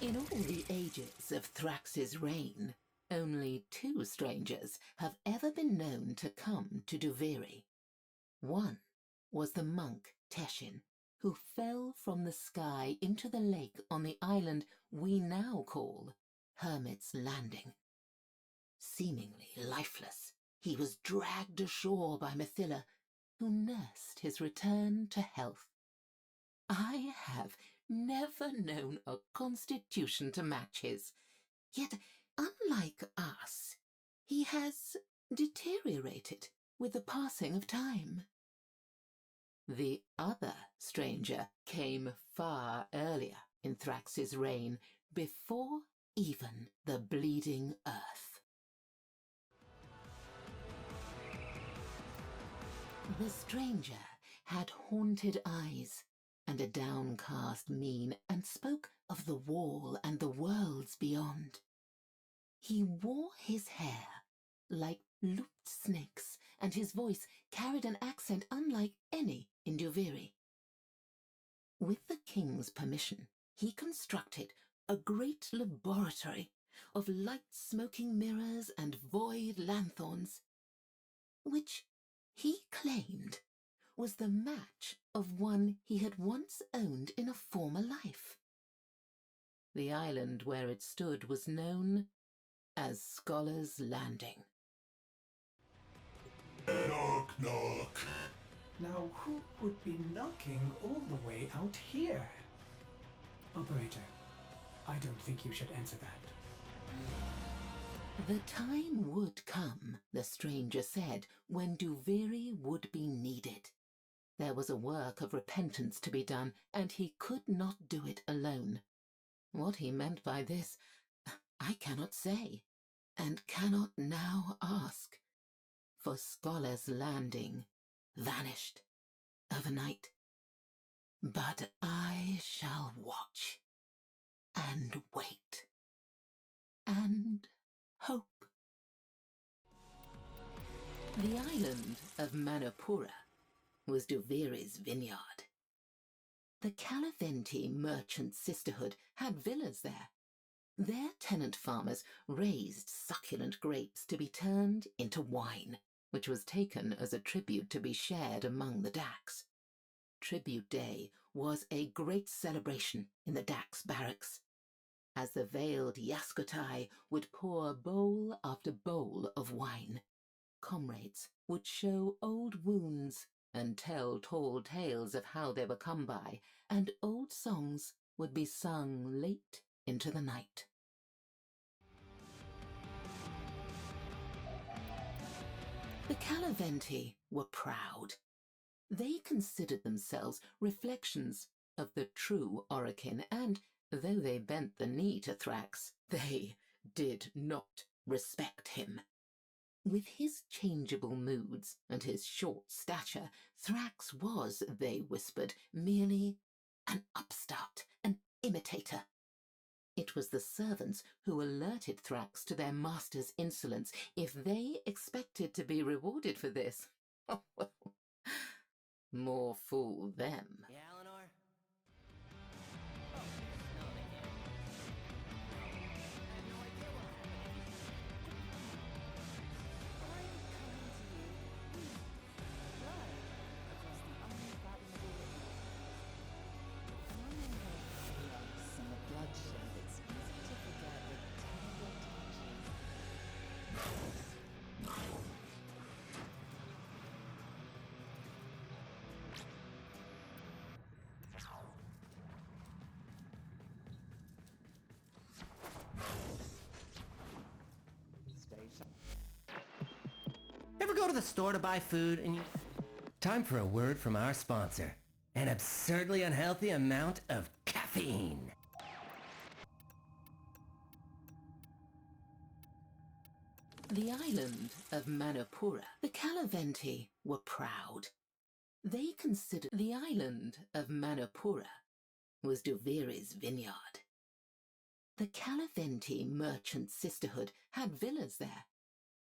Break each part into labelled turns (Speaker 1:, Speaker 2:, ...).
Speaker 1: In all the ages of Thrax's reign, only two strangers have ever been known to come to duviri. One was the monk Teshin, who fell from the sky into the lake on the island we now call Hermit's Landing. Seemingly lifeless, he was dragged ashore by Mathila, who nursed his return to health. I have never known a constitution to match his, yet, unlike us, he has deteriorated with the passing of time. The other stranger came far earlier in Thrax's reign, before even the bleeding earth. The stranger had haunted eyes and a downcast mien, and spoke of the wall and the worlds beyond. He wore his hair like looped snakes, and his voice carried an accent unlike any in duviri. With the king's permission, he constructed a great laboratory of light-smoking mirrors and void lanthorns, which he claimed was the match of one he had once owned in a former life. The island where it stood was known as Scholar's Landing.
Speaker 2: Knock, knock.
Speaker 3: Now, who would be knocking all the way out here? Operator, I don't think you should answer that.
Speaker 1: The time would come, the stranger said, when duviri would be needed. There was a work of repentance to be done, and he could not do it alone. What he meant by this, I cannot say, and cannot now ask. For Scholar's Landing vanished overnight. But I shall watch, and wait, and hope. The island of Manipura was duviri's vineyard. The Calaventi merchant sisterhood had villas there. Their tenant farmers raised succulent grapes to be turned into wine, which was taken as a tribute to be shared among the Dax. Tribute Day was a great celebration in the Dax barracks, as the veiled Yaskotai would pour bowl after bowl of wine. Comrades would show old wounds and tell tall tales of how they were come by, and old songs would be sung late into the night. The Calaventi were proud. They considered themselves reflections of the true Orokin, and though they bent the knee to Thrax, they did not respect him. With his changeable moods and his short stature, Thrax was, they whispered, merely an upstart, an imitator. It was the servants who alerted Thrax to their master's insolence. If they expected to be rewarded for this, oh well, more fool them.
Speaker 4: Yeah, Eleanor? Ever go to the store to buy food and you... Time for a word from our sponsor. An absurdly unhealthy amount of caffeine.
Speaker 1: The island of Manipura, the Calaventi were proud. They considered the island of Manipura was duviri's vineyard. The Calaventi merchant sisterhood had villas there.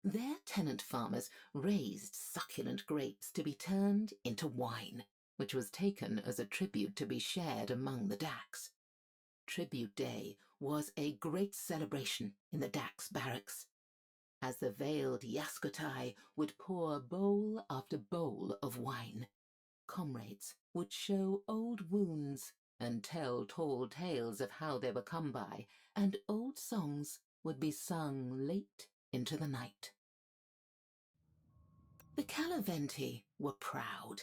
Speaker 1: Their tenant farmers raised succulent grapes to be turned into wine, which was taken as a tribute to be shared among the Dax. tribute day was a great celebration in the Dax barracks, as the veiled Yaskotai would pour bowl after bowl of wine. Comrades would show old wounds and tell tall tales of how they were come by, and old songs would be sung late into the night. The Calaventi were proud.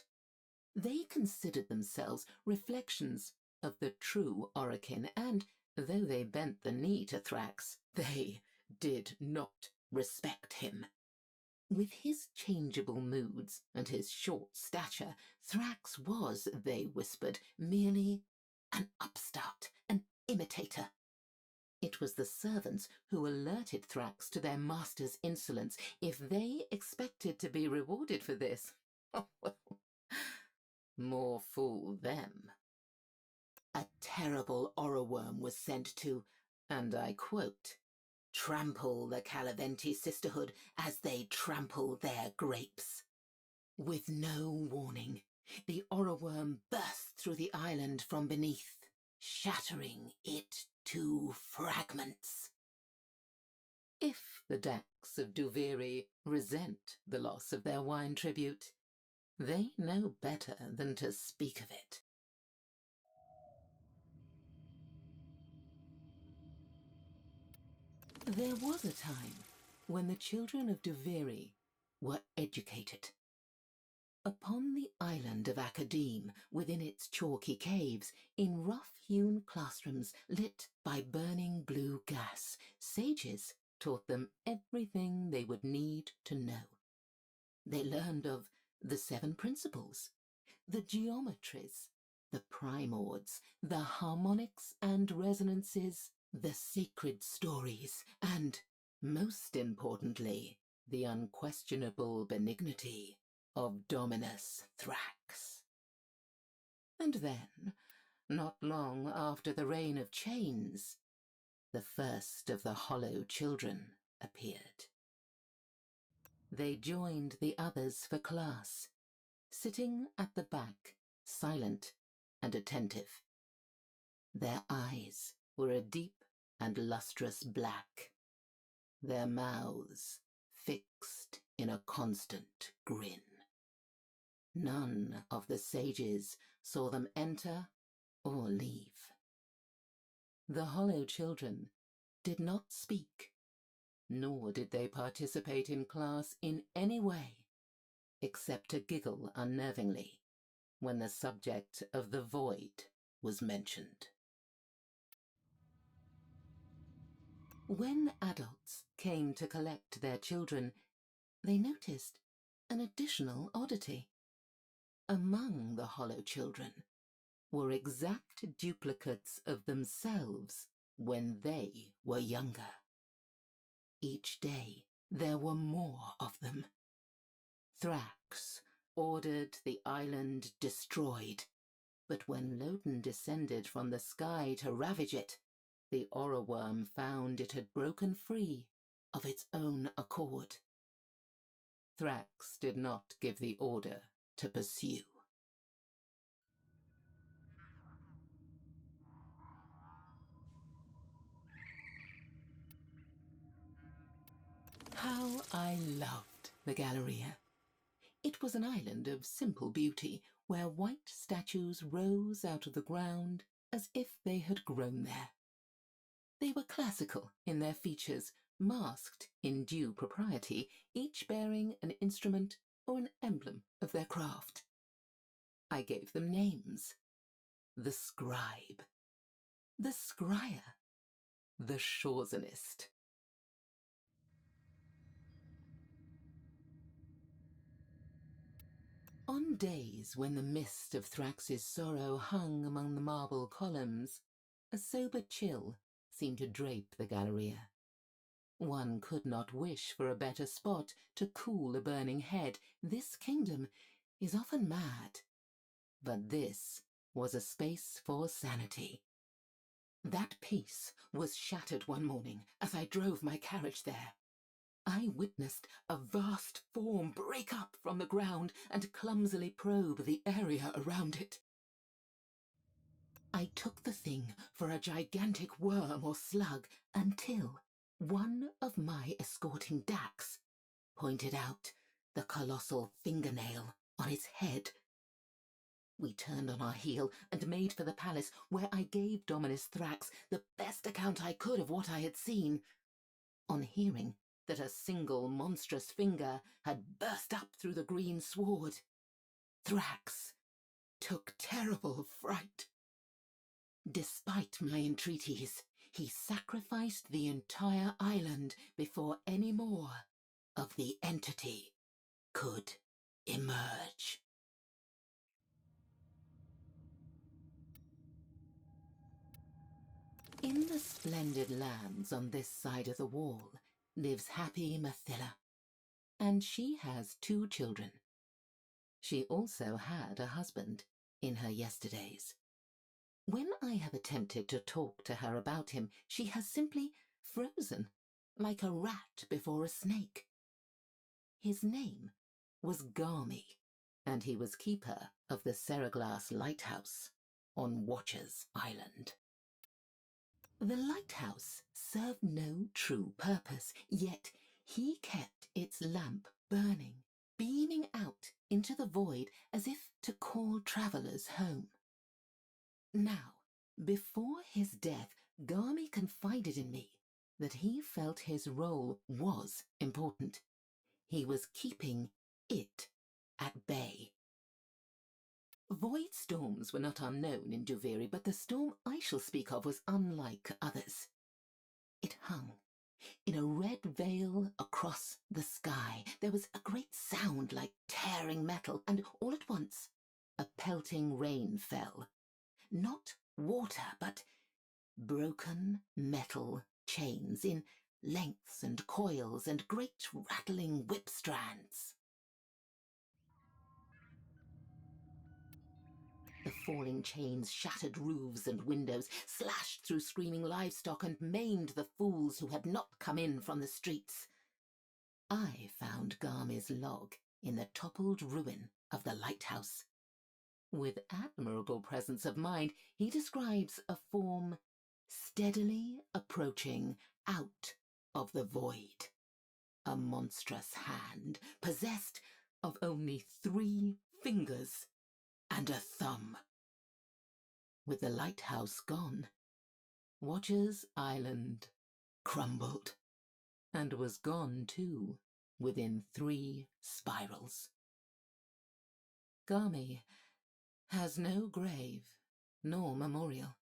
Speaker 1: They considered themselves reflections of the true Orokin, and though they bent the knee to Thrax, they did not respect him. With his changeable moods and his short stature, Thrax was, they whispered, merely an upstart, an imitator. It was the servants who alerted Thrax to their master's insolence. If they expected to be rewarded for this, oh, well, more fool them. A terrible Orroworm was sent to, and I quote, trample the Calaventi sisterhood as they trample their grapes. With no warning, the Orroworm burst through the island from beneath, shattering it to fragments. If the Dax of Duviri resent the loss of their wine tribute, they know better than to speak of it. There was a time when the children of Duviri were educated. Upon the island of Academe, within its chalky caves, in rough-hewn classrooms lit by burning blue gas, sages taught them everything they would need to know. They learned of the 7 principles, the geometries, the primords, the harmonics and resonances, the sacred stories, and, most importantly, the unquestionable benignity of Dominus Thrax. And then, not long after the reign of chains, the first of the Hollow Children appeared. They joined the others for class, sitting at the back, silent and attentive. Their eyes were a deep and lustrous black, their mouths fixed in a constant grin. None of the sages saw them enter or leave. The Hollow Children did not speak, nor did they participate in class in any way, except to giggle unnervingly when the subject of the void was mentioned. When adults came to collect their children, they noticed an additional oddity. Among the Hollow Children were exact duplicates of themselves when they were younger. Each day there were more of them. Thrax ordered the island destroyed, but when Loden descended from the sky to ravage it, the Orroworm found it had broken free of its own accord. Thrax did not give the order to pursue. How I loved the Galleria. It was an island of simple beauty, where white statues rose out of the ground as if they had grown there. They were classical in their features, masked in due propriety, each bearing an instrument or an emblem of their craft. I gave them names. The Scribe, the Scryer, the Shawsonist. On days when the mist of Thrax's sorrow hung among the marble columns, a sober chill seemed to drape the Galleria. One could not wish for a better spot to cool a burning head. This kingdom is often mad, but this was a space for sanity. That peace was shattered one morning as I drove my carriage there. I witnessed a vast form break up from the ground and clumsily probe the area around it. I took the thing for a gigantic worm or slug until one of my escorting Dax pointed out the colossal fingernail on its head. We turned on our heel and made for the palace, where I gave Dominus Thrax the best account I could of what I had seen. On hearing that a single monstrous finger had burst up through the green sward, Thrax took terrible fright. Despite my entreaties, he sacrificed the entire island before any more of the entity could emerge. In the splendid lands on this side of the wall lives happy Mathila, and she has 2 children. She also had a husband in her yesterdays. When I have attempted to talk to her about him, she has simply frozen, like a rat before a snake. His name was Garmy, and he was keeper of the Seraglass Lighthouse on Watcher's Island. The lighthouse served no true purpose, yet he kept its lamp burning, beaming out into the void as if to call travellers home. Now, before his death, Garmy confided in me that he felt his role was important. He was keeping it at bay. Void storms were not unknown in duviri, but the storm I shall speak of was unlike others. It hung in a red veil across the sky. There was a great sound like tearing metal, and all at once a pelting rain fell. Not water, but broken metal chains in lengths and coils and great rattling whip strands. The falling chains shattered roofs and windows, slashed through screaming livestock, and maimed the fools who had not come in from the streets. I found Garmy's log in the toppled ruin of the lighthouse. With admirable presence of mind, he describes a form steadily approaching out of the void. A monstrous hand, possessed of only 3 fingers and a thumb. With the lighthouse gone, Watcher's Island crumbled, and was gone too within 3 spirals. Garmy has no grave nor memorial,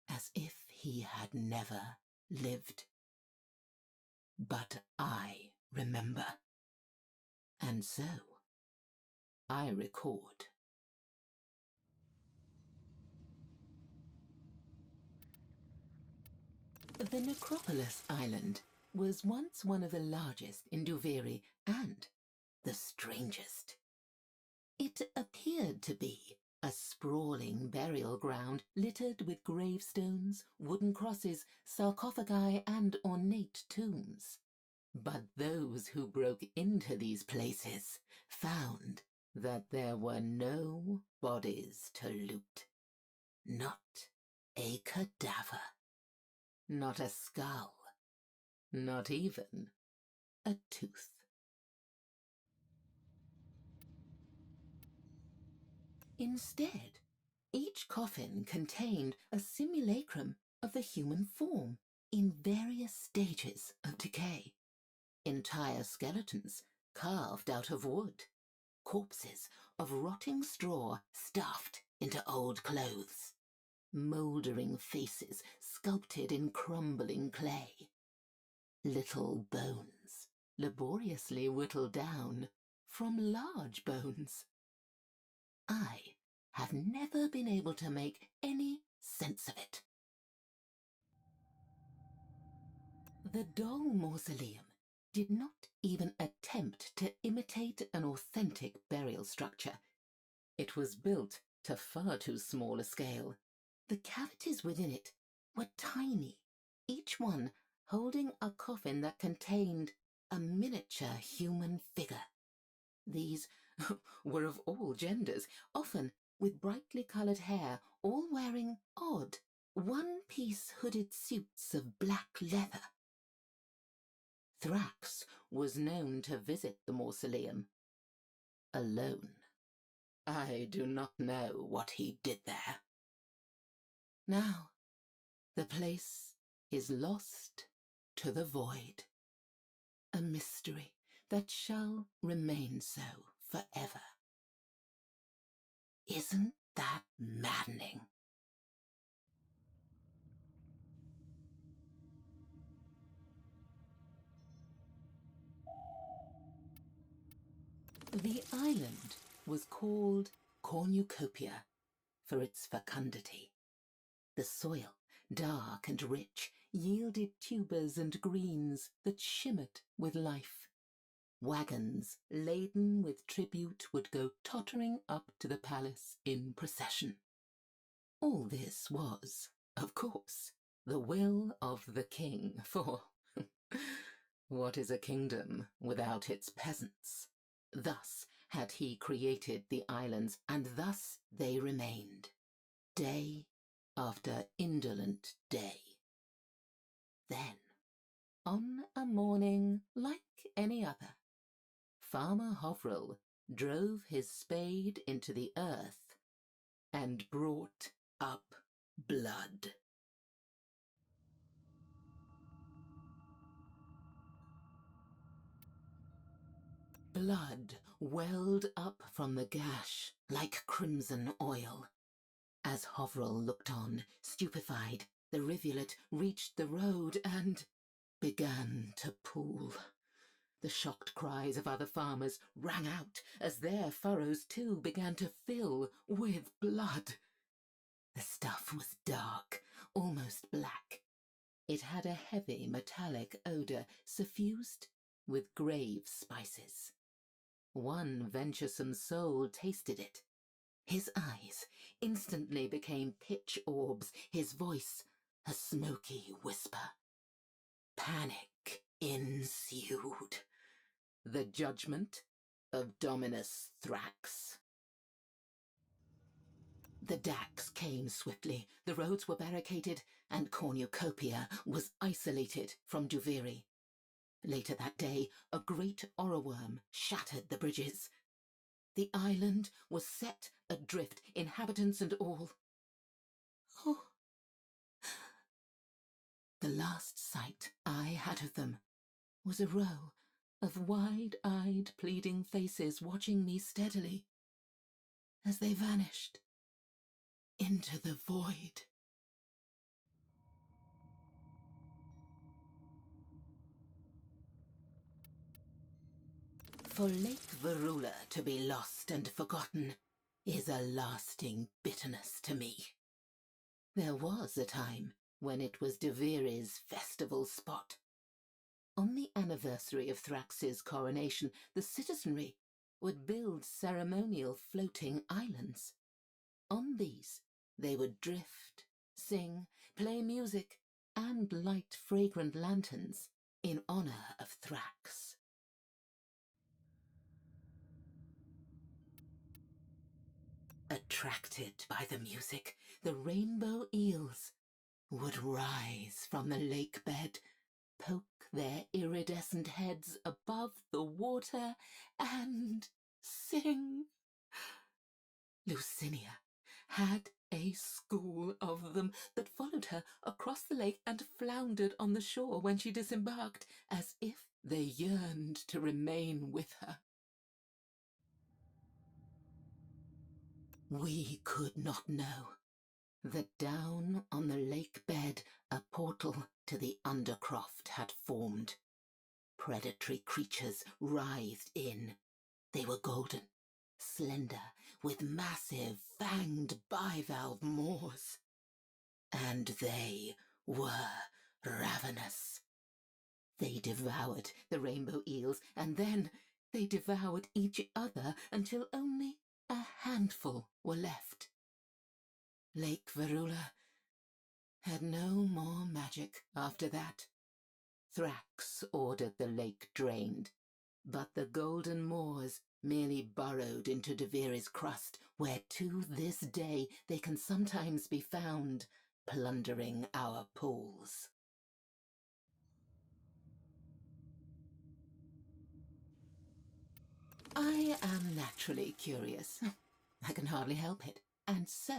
Speaker 1: as if he had never lived. But I remember, and so I record. The Necropolis Island was once one of the largest in duviri and the strangest. It appeared to be a sprawling burial ground littered with gravestones, wooden crosses, sarcophagi, and ornate tombs. But those who broke into these places found that there were no bodies to loot. Not a cadaver. Not a skull. Not even a tooth. Instead, each coffin contained a simulacrum of the human form in various stages of decay. Entire skeletons carved out of wood. Corpses of rotting straw stuffed into old clothes. Mouldering faces sculpted in crumbling clay. Little bones laboriously whittled down from large bones. I have never been able to make any sense of it. The doll mausoleum did not even attempt to imitate an authentic burial structure. It was built to far too small a scale. The cavities within it were tiny, each one holding a coffin that contained a miniature human figure. These were of all genders, often with brightly coloured hair, all wearing odd one-piece hooded suits of black leather. Thrax was known to visit the mausoleum alone. I do not know what he did there. Now, the place is lost to the void. A mystery that shall remain so forever. Isn't that maddening? The island was called Cornucopia for its fecundity. The soil, dark and rich, yielded tubers and greens that shimmered with life. Wagons laden with tribute would go tottering up to the palace in procession. All this was, of course, the will of the king, for what is a kingdom without its peasants? Thus had he created the islands, and thus they remained, day after indolent day. Then, on a morning like any other, Farmer Hovrill drove his spade into the earth and brought up blood. Blood welled up from the gash like crimson oil. As Hovrill looked on, stupefied, the rivulet reached the road and began to pool. The shocked cries of other farmers rang out as their furrows too began to fill with blood. The stuff was dark, almost black. It had a heavy metallic odor suffused with grave spices. One venturesome soul tasted it. His eyes instantly became pitch orbs, his voice a smoky whisper. Panic ensued. The judgment of Dominus Thrax. The Dax came swiftly, the roads were barricaded, and Cornucopia was isolated from duviri. Later that day, a great orreworm shattered the bridges. The island was set adrift, inhabitants and all. Oh. The last sight I had of them was a row of wide-eyed, pleading faces watching me steadily as they vanished into the void. For Lake Verula to be lost and forgotten is a lasting bitterness to me. There was a time when it was duviri's festival spot. On the anniversary of Thrax's coronation, the citizenry would build ceremonial floating islands. On these, they would drift, sing, play music, and light fragrant lanterns in honor of Thrax. Attracted by the music, the rainbow eels would rise from the lake bed, poke their iridescent heads above the water, and sing. Lucinia had a school of them that followed her across the lake and floundered on the shore when she disembarked, as if they yearned to remain with her. We could not know that down on the lake bed a portal to the Undercroft had formed. Predatory creatures writhed in. They were golden, slender, with massive fanged bivalve maws. And they were ravenous. They devoured the rainbow eels, and then they devoured each other until only a handful were left. Lake Verula had no more magic after that. Thrax ordered the lake drained, but the golden moors merely burrowed into duviri's crust, where to this day they can sometimes be found plundering our pools. I am naturally curious. I can hardly help it. And so,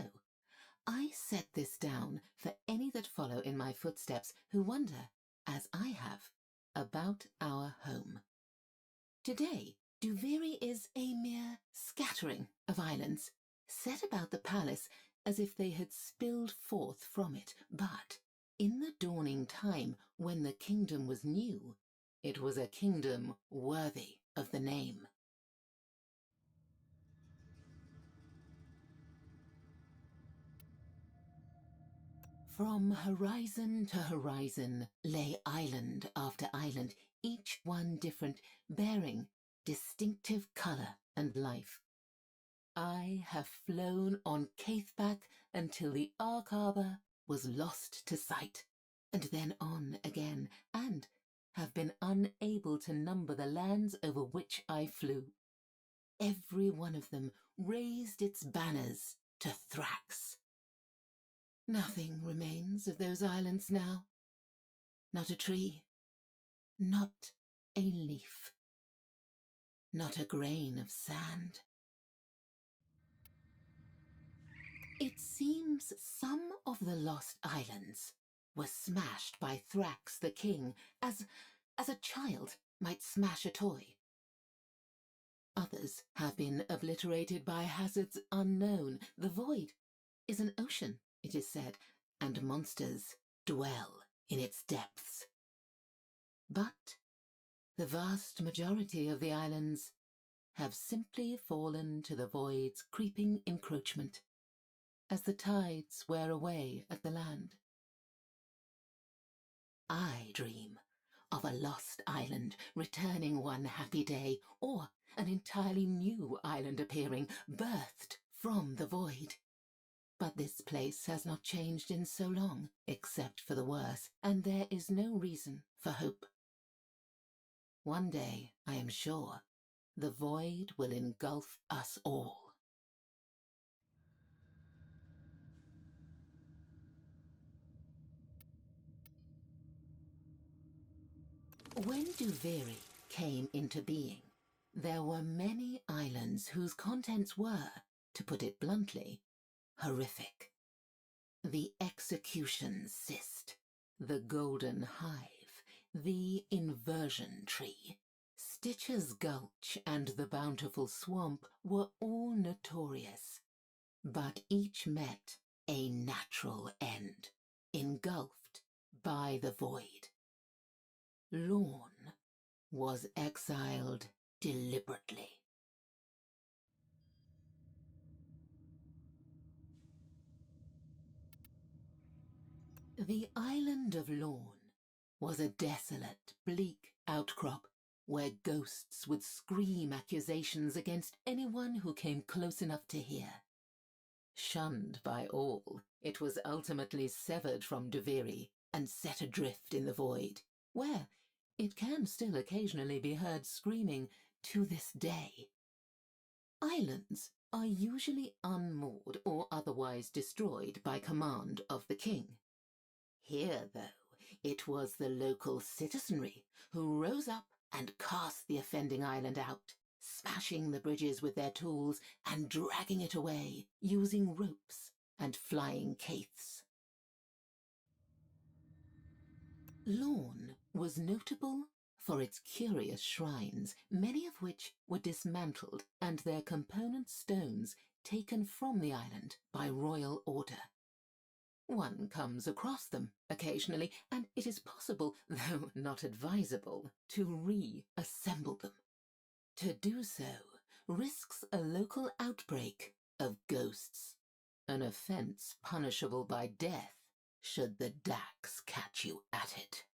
Speaker 1: I set this down for any that follow in my footsteps who wonder, as I have, about our home. Today, Duviri is a mere scattering of islands, set about the palace as if they had spilled forth from it. But in the dawning time when the kingdom was new, it was a kingdom worthy of the name. From horizon to horizon lay island after island, each one different, bearing distinctive colour and life. I have flown on Caithback until the Ark Harbour was lost to sight, and then on again, and have been unable to number the lands over which I flew. Every one of them raised its banners to Thrax. Nothing remains of those islands now. Not a tree, not a leaf, not a grain of sand. It seems some of the lost islands were smashed by Thrax the king, as a child might smash a toy. Others have been obliterated by hazards unknown. The void is an ocean, it is said, and monsters dwell in its depths. But the vast majority of the islands have simply fallen to the void's creeping encroachment as the tides wear away at the land. I dream of a lost island returning one happy day, or an entirely new island appearing, birthed from the void. But this place has not changed in so long, except for the worse, and there is no reason for hope. One day, I am sure, the void will engulf us all. When duviri came into being, there were many islands whose contents were, to put it bluntly, horrific. The execution cyst, the golden hive, the inversion tree, Stitcher's Gulch and the Bountiful Swamp were all notorious, but each met a natural end, engulfed by the void. Lorne was exiled deliberately. The island of Lorne was a desolate, bleak outcrop where ghosts would scream accusations against anyone who came close enough to hear. Shunned by all, it was ultimately severed from duviri and set adrift in the void, where it can still occasionally be heard screaming to this day. Islands are usually unmoored or otherwise destroyed by command of the king. Here, though, it was the local citizenry who rose up and cast the offending island out, smashing the bridges with their tools and dragging it away using ropes and flying caiths. Lorne was notable for its curious shrines, many of which were dismantled and their component stones taken from the island by royal order. One comes across them occasionally, and it is possible, though not advisable, to reassemble them. To do so risks a local outbreak of ghosts, an offence punishable by death should the Dax catch you at it.